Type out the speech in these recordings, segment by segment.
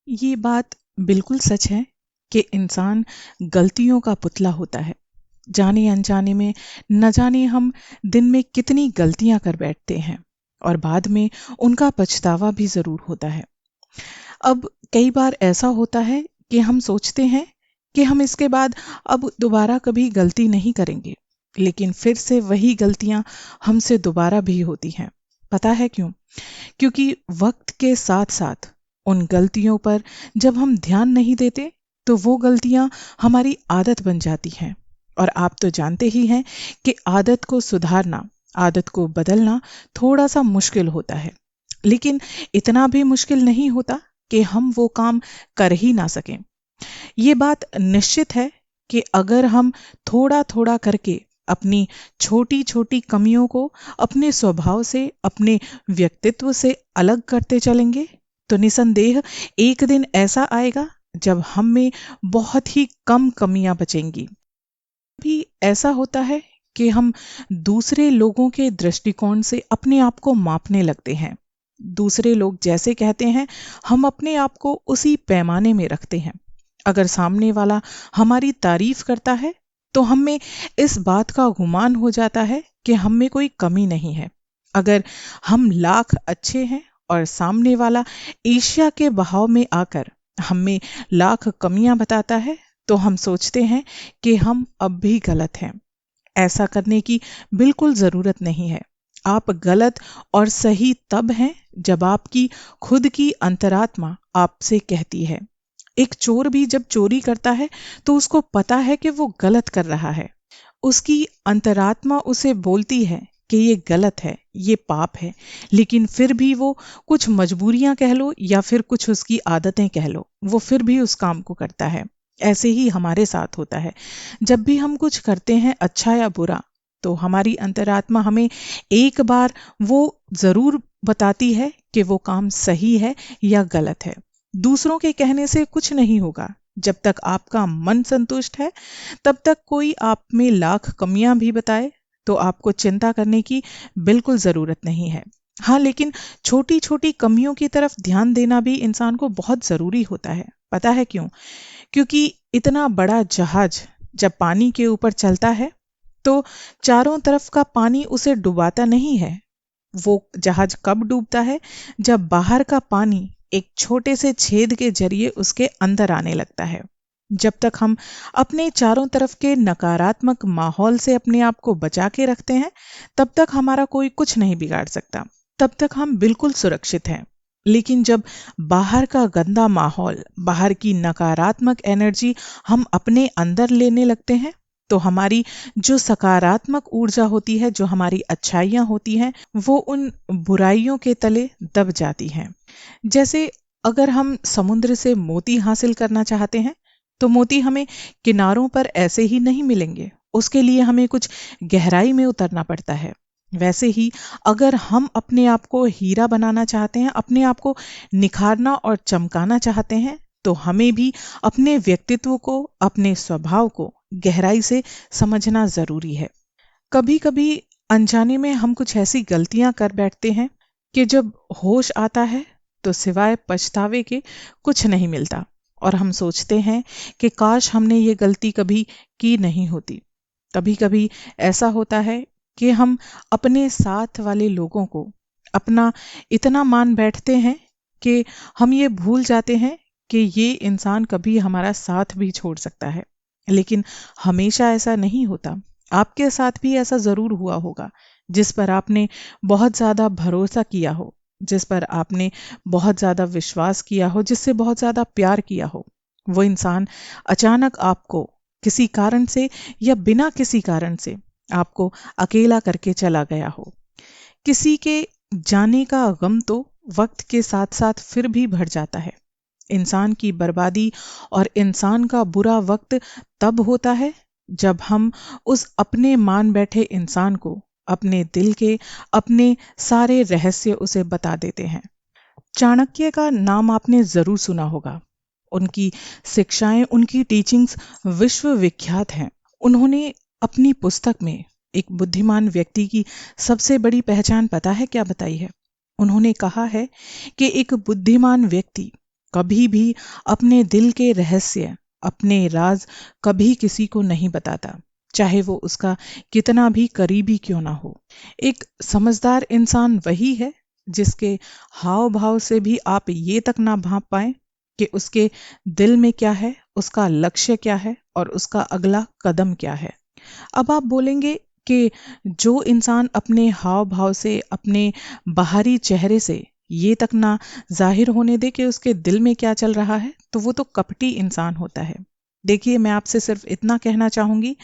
ये बात बिल्कुल सच है कि इंसान गलतियों का पुतला होता है। जाने अनजाने में न जाने हम दिन में कितनी गलतियां कर बैठते हैं और बाद में उनका पछतावा भी जरूर होता है। अब कई बार ऐसा होता है कि हम सोचते हैं कि हम इसके बाद अब दोबारा कभी गलती नहीं करेंगे, लेकिन फिर से वही गलतियां हमसे दोबारा भी होती हैं। पता है क्यों? क्योंकि वक्त के साथ साथ उन गलतियों पर जब हम ध्यान नहीं देते तो वो गलतियां हमारी आदत बन जाती हैं। और आप तो जानते ही हैं कि आदत को सुधारना, आदत को बदलना थोड़ा सा मुश्किल होता है, लेकिन इतना भी मुश्किल नहीं होता कि हम वो काम कर ही ना सकें। ये बात निश्चित है कि अगर हम थोड़ा थोड़ा करके अपनी छोटी छोटी कमियों को अपने स्वभाव से, अपने व्यक्तित्व से अलग करते चलेंगे, तो निसंदेह एक दिन ऐसा आएगा जब हम में बहुत ही कम कमियां बचेंगी। भी ऐसा होता है कि हम दूसरे लोगों के दृष्टिकोण से अपने आप को मापने लगते हैं। दूसरे लोग जैसे कहते हैं, हम अपने आप को उसी पैमाने में रखते हैं। अगर सामने वाला हमारी तारीफ करता है तो हम में इस बात का गुमान हो जाता है कि हम में कोई कमी नहीं है। अगर हम लाख अच्छे हैं और सामने वाला ईर्ष्या के बहाव में आकर हम में लाख कमियां बताता है, तो हम सोचते हैं कि हम अब भी गलत हैं। ऐसा करने की बिल्कुल जरूरत नहीं है। आप गलत और सही तब हैं जब आपकी खुद की अंतरात्मा आपसे कहती है। एक चोर भी जब चोरी करता है तो उसको पता है कि वो गलत कर रहा है। उसकी अंतरात्मा उसे बोलती है कि ये गलत है, ये पाप है, लेकिन फिर भी वो कुछ मजबूरियां कह लो या फिर कुछ उसकी आदतें कह लो, वो फिर भी उस काम को करता है। ऐसे ही हमारे साथ होता है। जब भी हम कुछ करते हैं अच्छा या बुरा, तो हमारी अंतरात्मा हमें एक बार वो जरूर बताती है कि वो काम सही है या गलत है। दूसरों के कहने से कुछ नहीं होगा। जब तक आपका मन संतुष्ट है, तब तक कोई आप में लाख कमियां भी बताए तो आपको चिंता करने की बिल्कुल जरूरत नहीं है। हाँ, लेकिन छोटी छोटी कमियों की तरफ ध्यान देना भी इंसान को बहुत जरूरी होता है। पता है क्यों? क्योंकि इतना बड़ा जहाज जब पानी के ऊपर चलता है तो चारों तरफ का पानी उसे डुबाता नहीं है। वो जहाज कब डूबता है? जब बाहर का पानी एक छोटे से छेद के जरिए उसके अंदर आने लगता है। जब तक हम अपने चारों तरफ के नकारात्मक माहौल से अपने आप को बचा के रखते हैं, तब तक हमारा कोई कुछ नहीं बिगाड़ सकता। तब तक हम बिल्कुल सुरक्षित हैं। लेकिन जब बाहर का गंदा माहौल, बाहर की नकारात्मक एनर्जी हम अपने अंदर लेने लगते हैं, तो हमारी जो सकारात्मक ऊर्जा होती है, जो हमारी अच्छाइयां होती हैं, वो उन बुराइयों के तले दब जाती हैं। जैसे अगर हम समुद्र से मोती हासिल करना चाहते हैं, तो मोती हमें किनारों पर ऐसे ही नहीं मिलेंगे। उसके लिए हमें कुछ गहराई में उतरना पड़ता है। वैसे ही अगर हम अपने आप को हीरा बनाना चाहते हैं, अपने आप को निखारना और चमकाना चाहते हैं, तो हमें भी अपने व्यक्तित्व को, अपने स्वभाव को गहराई से समझना जरूरी है। कभी कभी अनजाने में हम कुछ ऐसी गलतियां कर बैठते हैं कि जब होश आता है तो सिवाय पछतावे के कुछ नहीं मिलता, और हम सोचते हैं कि काश हमने ये गलती कभी की नहीं होती। कभी कभी ऐसा होता है कि हम अपने साथ वाले लोगों को अपना इतना मान बैठते हैं कि हम ये भूल जाते हैं कि ये इंसान कभी हमारा साथ भी छोड़ सकता है। लेकिन हमेशा ऐसा नहीं होता। आपके साथ भी ऐसा जरूर हुआ होगा, जिस पर आपने बहुत ज्यादा भरोसा किया हो, जिस पर आपने बहुत ज्यादा विश्वास किया हो, जिससे बहुत ज्यादा प्यार किया हो। वो इंसान अचानक आपको किसी कारण से या बिना किसी कारण से आपको अकेला करके चला गया हो। किसी के जाने का गम तो वक्त के साथ साथ फिर भी बढ़ जाता है। इंसान की बर्बादी और इंसान का बुरा वक्त तब होता है जब हम उस अपने मान बैठे इंसान को अपने दिल के, अपने सारे रहस्य उसे बता देते हैं। चाणक्य का नाम आपने जरूर सुना होगा। उनकी शिक्षाएं, उनकी टीचिंग्स विश्व विख्यात हैं। उन्होंने अपनी पुस्तक में एक बुद्धिमान व्यक्ति की सबसे बड़ी पहचान पता है क्या बताई है? उन्होंने कहा है कि एक बुद्धिमान व्यक्ति कभी भी अपने दिल के रहस्य, अपने राज कभी किसी को नहीं बताता, चाहे वो उसका कितना भी करीबी क्यों ना हो। एक समझदार इंसान वही है जिसके हाव भाव से भी आप ये तक ना भांप पाए कि उसके दिल में क्या है, उसका लक्ष्य क्या है और उसका अगला कदम क्या है। अब आप बोलेंगे कि जो इंसान अपने हाव भाव से, अपने बाहरी चेहरे से ये तक ना जाहिर होने दे कि उसके दिल में क्या चल रहा है, तो वो तो कपटी इंसान होता है। देखिए, मैं आपसे सिर्फ इतना कहना चाहूंगी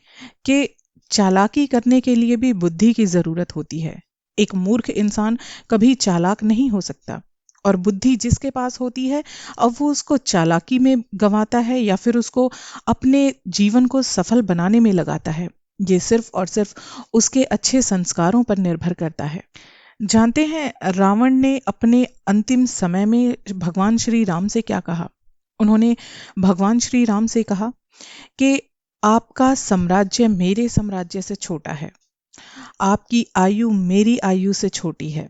कि चालाकी करने के लिए भी बुद्धि की जरूरत होती है। एक मूर्ख इंसान कभी चालाक नहीं हो सकता, और बुद्धि जिसके पास होती है, अब वो उसको चालाकी में गंवाता है या फिर उसको अपने जीवन को सफल बनाने में लगाता है, ये सिर्फ और सिर्फ उसके अच्छे संस्कारों पर निर्भर करता है। जानते हैं रावण ने अपने अंतिम समय में भगवान श्री राम से क्या कहा? उन्होंने भगवान श्री राम से कहा कि आपका साम्राज्य मेरे साम्राज्य से छोटा है, आपकी आयु मेरी आयु से छोटी है,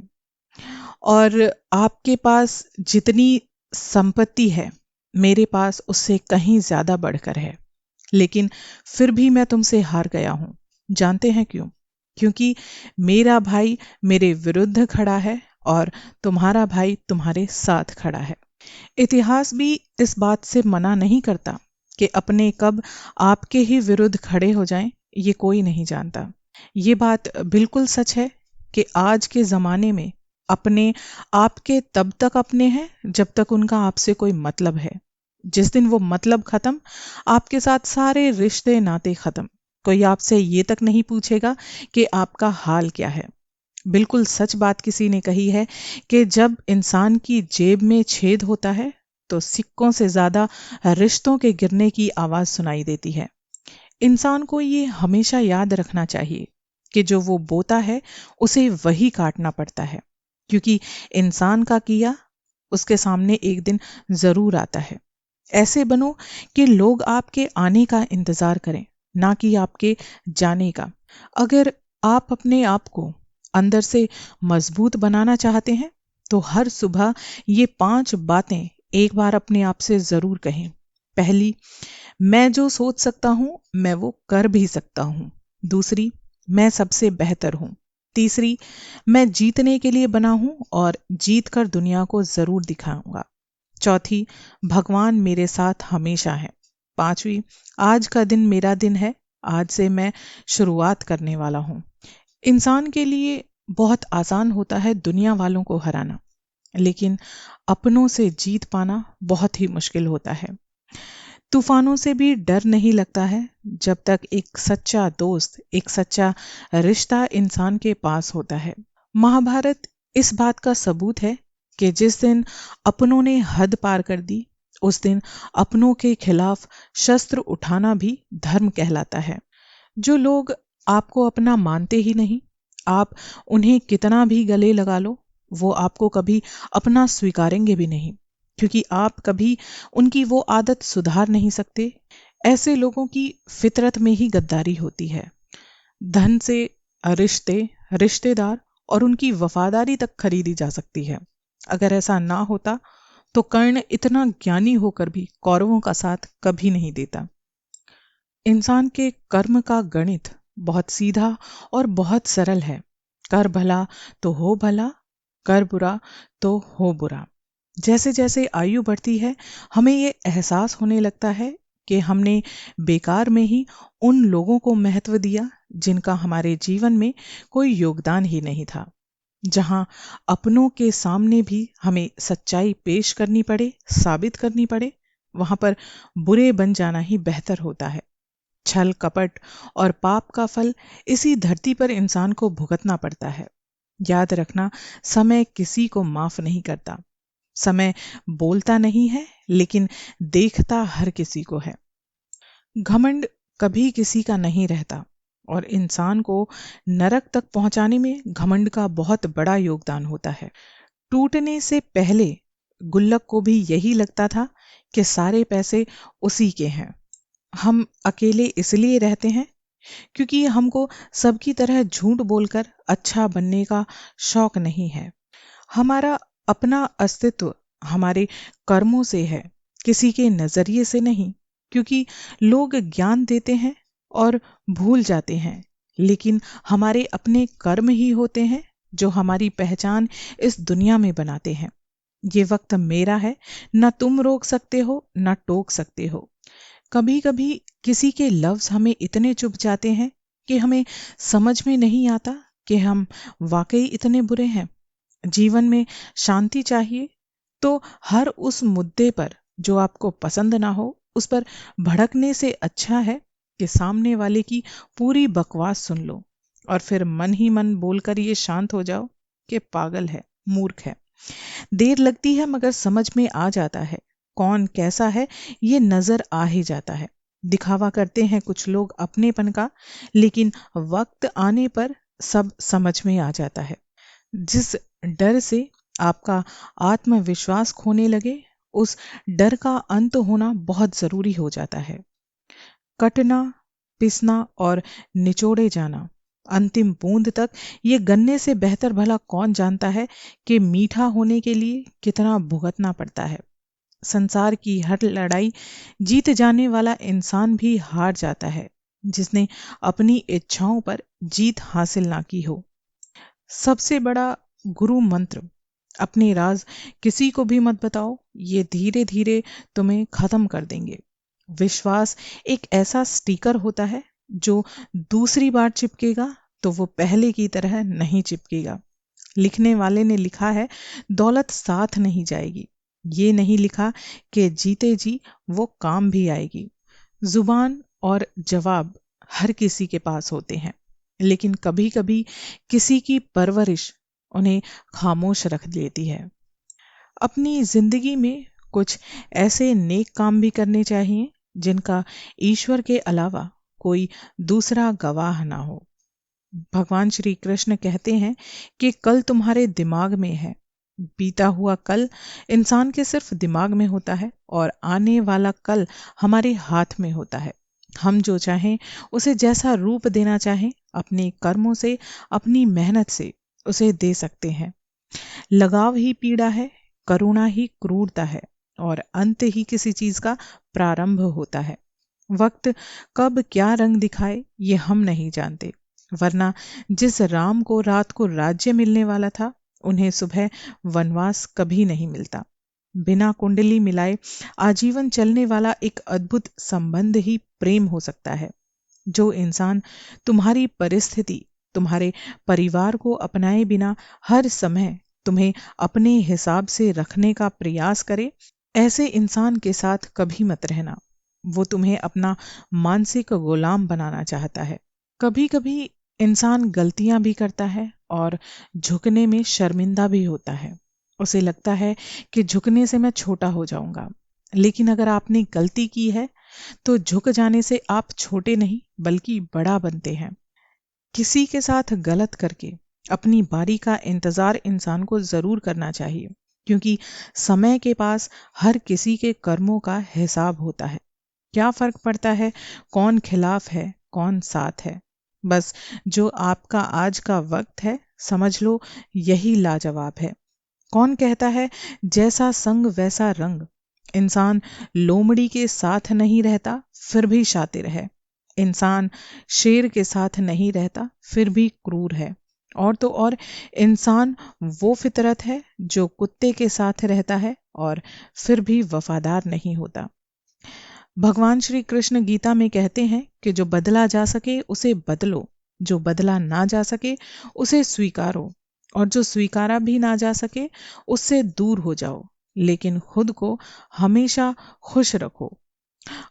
और आपके पास जितनी संपत्ति है मेरे पास उससे कहीं ज्यादा बढ़कर है, लेकिन फिर भी मैं तुमसे हार गया हूं। जानते हैं क्यों? क्योंकि मेरा भाई मेरे विरुद्ध खड़ा है और तुम्हारा भाई तुम्हारे साथ खड़ा है। इतिहास भी इस बात से मना नहीं करता कि अपने कब आपके ही विरुद्ध खड़े हो जाएं, ये कोई नहीं जानता। ये बात बिल्कुल सच है कि आज के जमाने में अपने आपके तब तक अपने हैं जब तक उनका आपसे कोई मतलब है। जिस दिन वो मतलब खत्म, आपके साथ सारे रिश्ते नाते खत्म। कोई आपसे ये तक नहीं पूछेगा कि आपका हाल क्या है। बिल्कुल सच बात किसी ने कही है कि जब इंसान की जेब में छेद होता है तो सिक्कों से ज्यादा रिश्तों के गिरने की आवाज सुनाई देती है। इंसान को ये हमेशा याद रखना चाहिए कि जो वो बोता है उसे वही काटना पड़ता है, क्योंकि इंसान का किया उसके सामने एक दिन जरूर आता है। ऐसे बनो कि लोग आपके आने का इंतजार करें, ना कि आपके जाने का। अगर आप अपने आप को अंदर से मजबूत बनाना चाहते हैं तो हर सुबह ये 5 बातें एक बार अपने आप से जरूर कहें। पहली, मैं जो सोच सकता हूं मैं वो कर भी सकता हूं। दूसरी, मैं सबसे बेहतर हूं। तीसरी, मैं जीतने के लिए बना हूं और जीत कर दुनिया को जरूर दिखाऊंगा। चौथी, भगवान मेरे साथ हमेशा है। पांचवी, आज का दिन मेरा दिन है, आज से मैं शुरुआत करने वाला हूं। इंसान के लिए बहुत आसान होता है दुनिया वालों को हराना, लेकिन अपनों से जीत पाना बहुत ही मुश्किल होता है। तूफानों से भी डर नहीं लगता है जब तक एक सच्चा दोस्त, एक सच्चा रिश्ता इंसान के पास होता है। महाभारत इस बात का सबूत है कि जिस दिन अपनों ने हद पार कर दी, उस दिन अपनों के खिलाफ शस्त्र उठाना भी धर्म कहलाता है। जो लोग आपको अपना मानते ही नहीं, आप उन्हें कितना भी गले लगा लो, वो आपको कभी अपना स्वीकारेंगे भी नहीं, क्योंकि आप कभी उनकी वो आदत सुधार नहीं सकते। ऐसे लोगों की फितरत में ही गद्दारी होती है। धन से रिश्ते, रिश्तेदार और उनकी वफादारी तक खरीदी जा सकती है। अगर ऐसा ना होता तो कर्ण इतना ज्ञानी होकर भी कौरवों का साथ कभी नहीं देता। इंसान के कर्म का गणित बहुत सीधा और बहुत सरल है। कर भला तो हो भला, कर बुरा तो हो बुरा। जैसे जैसे आयु बढ़ती है, हमें ये एहसास होने लगता है कि हमने बेकार में ही उन लोगों को महत्व दिया जिनका हमारे जीवन में कोई योगदान ही नहीं था। जहां अपनों के सामने भी हमें सच्चाई पेश करनी पड़े, साबित करनी पड़े, वहां पर बुरे बन जाना ही बेहतर होता है। छल, कपट और पाप का फल इसी धरती पर इंसान को भुगतना पड़ता है। याद रखना, समय किसी को माफ नहीं करता। समय बोलता नहीं है, लेकिन देखता हर किसी को है। घमंड कभी किसी का नहीं रहता, और इंसान को नरक तक पहुंचाने में घमंड का बहुत बड़ा योगदान होता है। टूटने से पहले गुल्लक को भी यही लगता था कि सारे पैसे उसी के हैं। हम अकेले इसलिए रहते हैं क्योंकि हमको सबकी तरह झूठ बोलकर अच्छा बनने का शौक नहीं है। हमारा अपना अस्तित्व हमारे कर्मों से है, किसी के नजरिए से नहीं। क्योंकि लोग ज्ञान देते हैं और भूल जाते हैं, लेकिन हमारे अपने कर्म ही होते हैं जो हमारी पहचान इस दुनिया में बनाते हैं। ये वक्त मेरा है, ना तुम रोक सकते हो ना टोक सकते हो। कभी कभी किसी के लफ्ज हमें इतने चुभ जाते हैं कि हमें समझ में नहीं आता कि हम वाकई इतने बुरे हैं। जीवन में शांति चाहिए तो हर उस मुद्दे पर जो आपको पसंद ना हो उस पर भड़कने से अच्छा है कि सामने वाले की पूरी बकवास सुन लो और फिर मन ही मन बोलकर ये शांत हो जाओ कि पागल है, मूर्ख है। देर लगती है मगर समझ में आ जाता है कौन कैसा है, ये नजर आ ही जाता है। दिखावा करते हैं कुछ लोग अपनेपन का, लेकिन वक्त आने पर सब समझ में आ जाता है। जिस डर से आपका आत्मविश्वास खोने लगे, उस डर का अंत होना बहुत जरूरी हो जाता है। कटना, पिसना और निचोड़े जाना, अंतिम बूंद तक, ये गन्ने से बेहतर भला कौन जानता है कि मीठा होने के लिए कितना भुगतना पड़ता है। संसार की हर लड़ाई जीत जाने वाला इंसान भी हार जाता है जिसने अपनी इच्छाओं पर जीत हासिल ना की हो। सबसे बड़ा गुरु मंत्र, अपने राज किसी को भी मत बताओ, ये धीरे धीरे तुम्हें खत्म कर देंगे। विश्वास एक ऐसा स्टिकर होता है जो दूसरी बार चिपकेगा तो वो पहले की तरह नहीं चिपकेगा। लिखने वाले ने लिखा है, दौलत साथ नहीं जाएगी। ये नहीं लिखा कि जीते जी वो काम भी आएगी। जुबान और जवाब हर किसी के पास होते हैं, लेकिन कभी कभी किसी की परवरिश उन्हें खामोश रख देती है। अपनी जिंदगी में कुछ ऐसे नेक काम भी करने चाहिए जिनका ईश्वर के अलावा कोई दूसरा गवाह ना हो। भगवान श्री कृष्ण कहते हैं कि कल तुम्हारे दिमाग में है। बीता हुआ कल इंसान के सिर्फ दिमाग में होता है और आने वाला कल हमारे हाथ में होता है। हम जो चाहें उसे जैसा रूप देना चाहें, अपने कर्मों से, अपनी मेहनत से उसे दे सकते हैं। लगाव ही पीड़ा है, करुणा ही क्रूरता है और अंत ही किसी चीज का प्रारंभ होता है। वक्त कब क्या रंग दिखाए ये हम नहीं जानते, वरना जिस राम को रात को राज्य मिलने वाला था उन्हें सुबह वनवास कभी नहीं मिलता। बिना कुंडली मिलाए आजीवन चलने वाला एक अद्भुत संबंध ही प्रेम हो सकता है। जो इंसान तुम्हारी परिस्थिति, तुम्हारे परिवार को अपनाए बिना हर समय तुम्हें अपने हिसाब से रखने का प्रयास करे, ऐसे इंसान के साथ कभी मत रहना। वो तुम्हें अपना मानसिक गुलाम बनाना चाहता है। कभी कभी इंसान गलतियां भी करता है और झुकने में शर्मिंदा भी होता है। उसे लगता है कि झुकने से मैं छोटा हो जाऊंगा, लेकिन अगर आपने गलती की है तो झुक जाने से आप छोटे नहीं बल्कि बड़ा बनते हैं। किसी के साथ गलत करके अपनी बारी का इंतजार इंसान को जरूर करना चाहिए, क्योंकि समय के पास हर किसी के कर्मों का हिसाब होता है। क्या फर्क पड़ता है कौन खिलाफ है कौन साथ है। बस जो आपका आज का वक्त है, समझ लो यही लाजवाब है। कौन कहता है जैसा संग वैसा रंग। इंसान लोमड़ी के साथ नहीं रहता फिर भी शातिर है। इंसान शेर के साथ नहीं रहता फिर भी क्रूर है। और तो और इंसान वो फितरत है जो कुत्ते के साथ रहता है और फिर भी वफादार नहीं होता। भगवान श्री कृष्ण गीता में कहते हैं कि जो बदला जा सके उसे बदलो, जो बदला ना जा सके उसे स्वीकारो, और जो स्वीकारा भी ना जा सके उससे दूर हो जाओ, लेकिन खुद को हमेशा खुश रखो।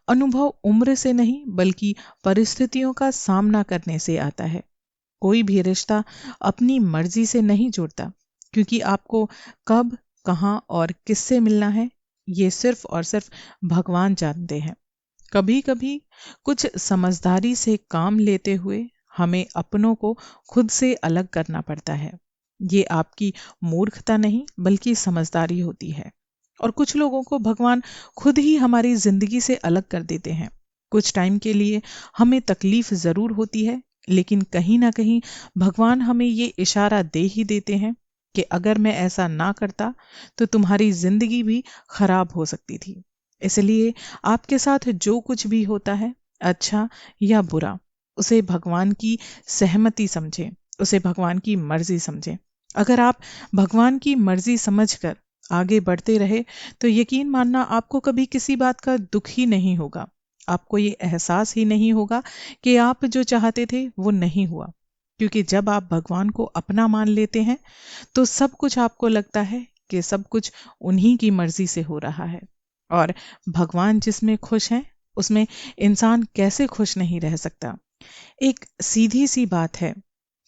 अनुभव उम्र से नहीं बल्कि परिस्थितियों का सामना करने से आता है। कोई भी रिश्ता अपनी मर्जी से नहीं जुड़ता, क्योंकि आपको कब, कहाँ और किससे मिलना है ये सिर्फ और सिर्फ भगवान जानते हैं। कभी कभी कुछ समझदारी से काम लेते हुए हमें अपनों को खुद से अलग करना पड़ता है। ये आपकी मूर्खता नहीं बल्कि समझदारी होती है। और कुछ लोगों को भगवान खुद ही हमारी जिंदगी से अलग कर देते हैं। कुछ टाइम के लिए हमें तकलीफ जरूर होती है, लेकिन कहीं ना कहीं भगवान हमें ये इशारा दे ही देते हैं कि अगर मैं ऐसा ना करता तो तुम्हारी जिंदगी भी खराब हो सकती थी। इसलिए आपके साथ जो कुछ भी होता है, अच्छा या बुरा, उसे भगवान की सहमति समझें, उसे भगवान की मर्जी समझें। अगर आप भगवान की मर्जी समझकर आगे बढ़ते रहे तो यकीन मानना आपको कभी किसी बात का दुख ही नहीं होगा। आपको ये एहसास ही नहीं होगा कि आप जो चाहते थे वो नहीं हुआ। क्योंकि जब आप भगवान को अपना मान लेते हैं तो सब कुछ आपको लगता है कि सब कुछ उन्हीं की मर्जी से हो रहा है। और भगवान जिसमें खुश हैं उसमें इंसान कैसे खुश नहीं रह सकता। एक सीधी सी बात है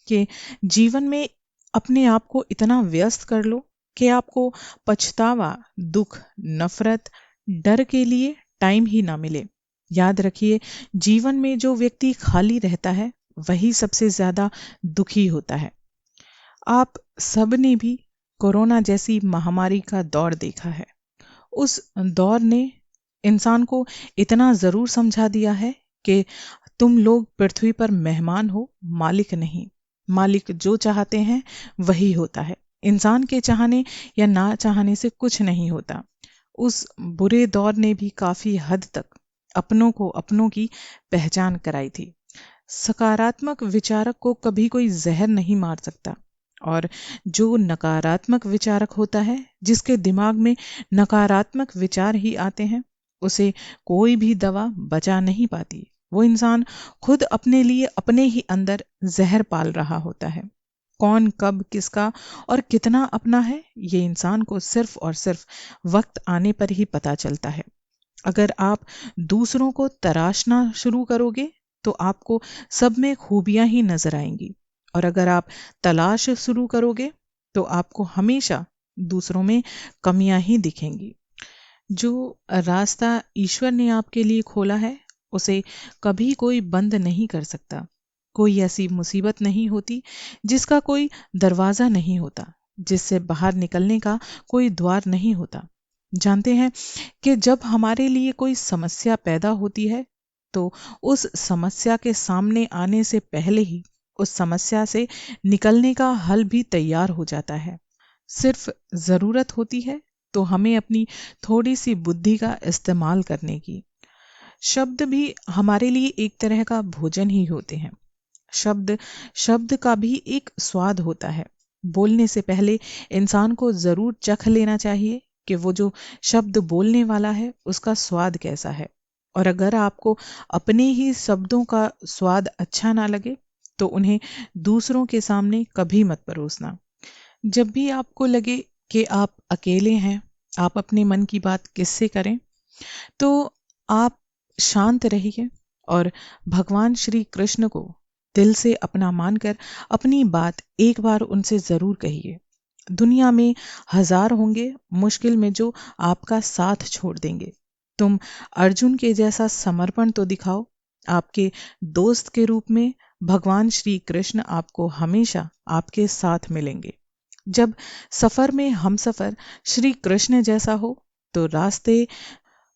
कि जीवन में अपने आप को इतना व्यस्त कर लो कि आपको पछतावा, दुख, नफरत, डर के लिए टाइम ही ना मिले। याद रखिए, जीवन में जो व्यक्ति खाली रहता है वही सबसे ज्यादा दुखी होता है। आप सबने भी कोरोना जैसी महामारी का दौर देखा है। उस दौर ने इंसान को इतना जरूर समझा दिया है कि तुम लोग पृथ्वी पर मेहमान हो, मालिक नहीं। मालिक जो चाहते हैं वही होता है। इंसान के चाहने या ना चाहने से कुछ नहीं होता। उस बुरे दौर ने भी काफी हद तक अपनों को अपनों की पहचान कराई थी। सकारात्मक विचारक को कभी कोई जहर नहीं मार सकता, और जो नकारात्मक विचारक होता है, जिसके दिमाग में नकारात्मक विचार ही आते हैं, उसे कोई भी दवा बचा नहीं पाती। वो इंसान खुद अपने लिए अपने ही अंदर जहर पाल रहा होता है। कौन कब किसका और कितना अपना है, ये इंसान को सिर्फ और सिर्फ वक्त आने पर ही पता चलता है। अगर आप दूसरों को तराशना शुरू करोगे तो आपको सब में खूबियां ही नजर आएंगी, और अगर आप तलाश शुरू करोगे तो आपको हमेशा दूसरों में कमियां ही दिखेंगी। जो रास्ता ईश्वर ने आपके लिए खोला है उसे कभी कोई बंद नहीं कर सकता। कोई ऐसी मुसीबत नहीं होती जिसका कोई दरवाजा नहीं होता, जिससे बाहर निकलने का कोई द्वार नहीं होता। जानते हैं कि जब हमारे लिए कोई समस्या पैदा होती है तो उस समस्या के सामने आने से पहले ही उस समस्या से निकलने का हल भी तैयार हो जाता है। सिर्फ जरूरत होती है तो हमें अपनी थोड़ी सी बुद्धि का इस्तेमाल करने की। शब्द भी हमारे लिए एक तरह का भोजन ही होते हैं। शब्द शब्द का भी एक स्वाद होता है। बोलने से पहले इंसान को जरूर चख लेना चाहिए कि वो जो शब्द बोलने वाला है उसका स्वाद कैसा है। और अगर आपको अपने ही शब्दों का स्वाद अच्छा ना लगे तो उन्हें दूसरों के सामने कभी मत परोसना। जब भी आपको लगे कि आप अकेले हैं, आप अपने मन की बात किससे करें, तो आप शांत रहिए और भगवान श्री कृष्ण को दिल से अपना मानकर अपनी बात एक बार उनसे जरूर कहिए। दुनिया में हजार होंगे मुश्किल में जो आपका साथ छोड़ देंगे। तुम अर्जुन के जैसा समर्पण तो दिखाओ। आपके दोस्त के रूप में भगवान श्री कृष्ण आपको हमेशा आपके साथ मिलेंगे। जब सफर में हम सफर श्री कृष्ण जैसा हो तो रास्ते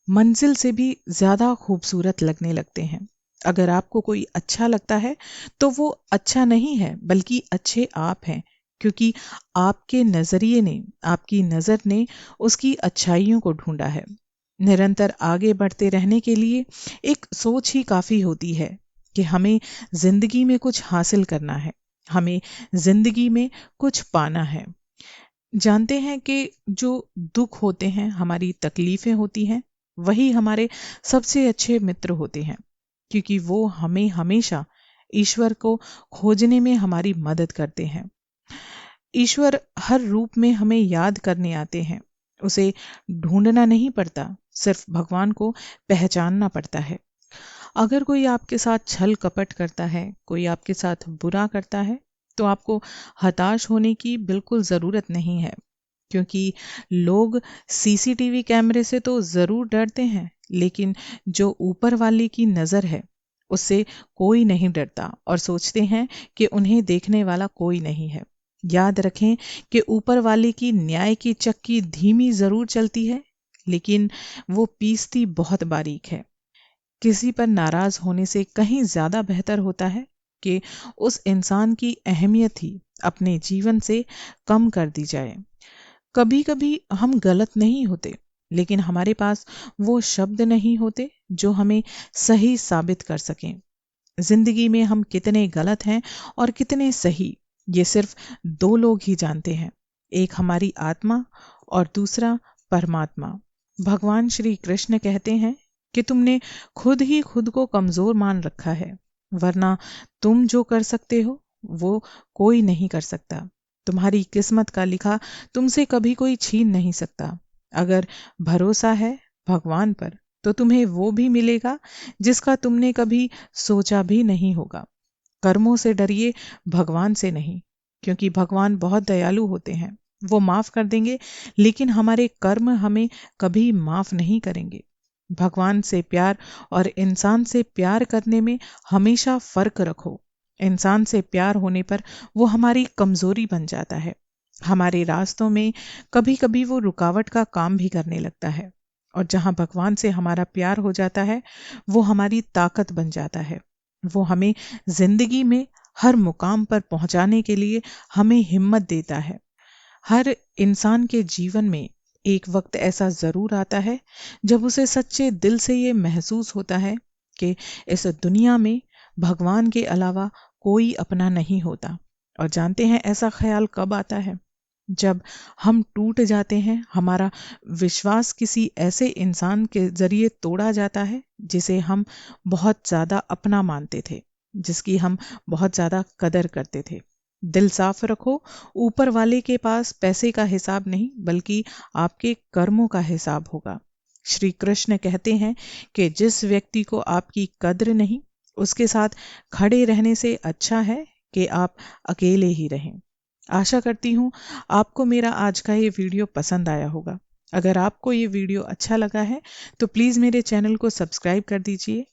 मंजिल से भी ज्यादा खूबसूरत लगने लगते हैं। अगर आपको कोई अच्छा लगता है तो वो अच्छा नहीं है बल्कि अच्छे आप हैं, क्योंकि आपके नजरिए ने, आपकी नजर ने उसकी अच्छाइयों को ढूंढा है। निरंतर आगे बढ़ते रहने के लिए एक सोच ही काफी होती है कि हमें जिंदगी में कुछ हासिल करना है, हमें जिंदगी में कुछ पाना है। जानते हैं कि जो दुख होते हैं, हमारी तकलीफें होती हैं, वही हमारे सबसे अच्छे मित्र होते हैं, क्योंकि वो हमें हमेशा ईश्वर को खोजने में हमारी मदद करते हैं। ईश्वर हर रूप में हमें याद करने आते हैं। उसे ढूंढना नहीं पड़ता, सिर्फ भगवान को पहचानना पड़ता है। अगर कोई आपके साथ छल कपट करता है, कोई आपके साथ बुरा करता है, तो आपको हताश होने की बिल्कुल जरूरत नहीं है। क्योंकि लोग सीसीटीवी कैमरे से तो जरूर डरते हैं, लेकिन जो ऊपर वाले की नजर है उससे कोई नहीं डरता और सोचते हैं कि उन्हें देखने वाला कोई नहीं है। याद रखें कि ऊपर वाले की न्याय की चक्की धीमी जरूर चलती है, लेकिन वो पीसती बहुत बारीक है। किसी पर नाराज होने से कहीं ज्यादा बेहतर होता है कि उस इंसान की अहमियत ही अपने जीवन से कम कर दी जाए। कभी कभी हम गलत नहीं होते, लेकिन हमारे पास वो शब्द नहीं होते जो हमें सही साबित कर सकें। जिंदगी में हम कितने गलत हैं और कितने सही, ये सिर्फ दो लोग ही जानते हैं। एक हमारी आत्मा और दूसरा परमात्मा। भगवान श्री कृष्ण कहते हैं कि तुमने खुद ही खुद को कमजोर मान रखा है, वरना तुम जो कर सकते हो वो कोई नहीं कर सकता। तुम्हारी किस्मत का लिखा तुमसे कभी कोई छीन नहीं सकता। अगर भरोसा है भगवान पर, तो तुम्हें वो भी मिलेगा जिसका तुमने कभी सोचा भी नहीं होगा। कर्मों से डरिए, भगवान से नहीं, क्योंकि भगवान बहुत दयालु होते हैं। वो माफ कर देंगे, लेकिन हमारे कर्म हमें कभी माफ नहीं करेंगे। भगवान से प्यार और इंसान से प्यार करने में हमेशा फर्क रखो। इंसान से प्यार होने पर वो हमारी कमजोरी बन जाता है। हमारे रास्तों में कभी कभी वो रुकावट का काम भी करने लगता है। और जहां भगवान से हमारा प्यार हो जाता है, वो हमारी ताकत बन जाता है। वो हमें जिंदगी में हर मुकाम पर पहुंचाने के लिए हमें हिम्मत देता है। हर इंसान के जीवन में एक वक्त ऐसा जरूर आता है जब उसे सच्चे दिल से ये महसूस होता है कि इस दुनिया में भगवान के अलावा कोई अपना नहीं होता। और जानते हैं ऐसा ख्याल कब आता है? जब हम टूट जाते हैं, हमारा विश्वास किसी ऐसे इंसान के जरिए तोड़ा जाता है जिसे हम बहुत ज्यादा अपना मानते थे, जिसकी हम बहुत ज्यादा कदर करते थे। दिल साफ रखो, ऊपर वाले के पास पैसे का हिसाब नहीं, बल्कि आपके कर्मों का हिसाब होगा। श्री कृष्ण कहते हैं कि जिस व्यक्ति को आपकी कद्र नहीं, उसके साथ खड़े रहने से अच्छा है कि आप अकेले ही रहें। आशा करती हूँ आपको मेरा आज का ये वीडियो पसंद आया होगा। अगर आपको ये वीडियो अच्छा लगा है तो प्लीज़ मेरे चैनल को सब्सक्राइब कर दीजिए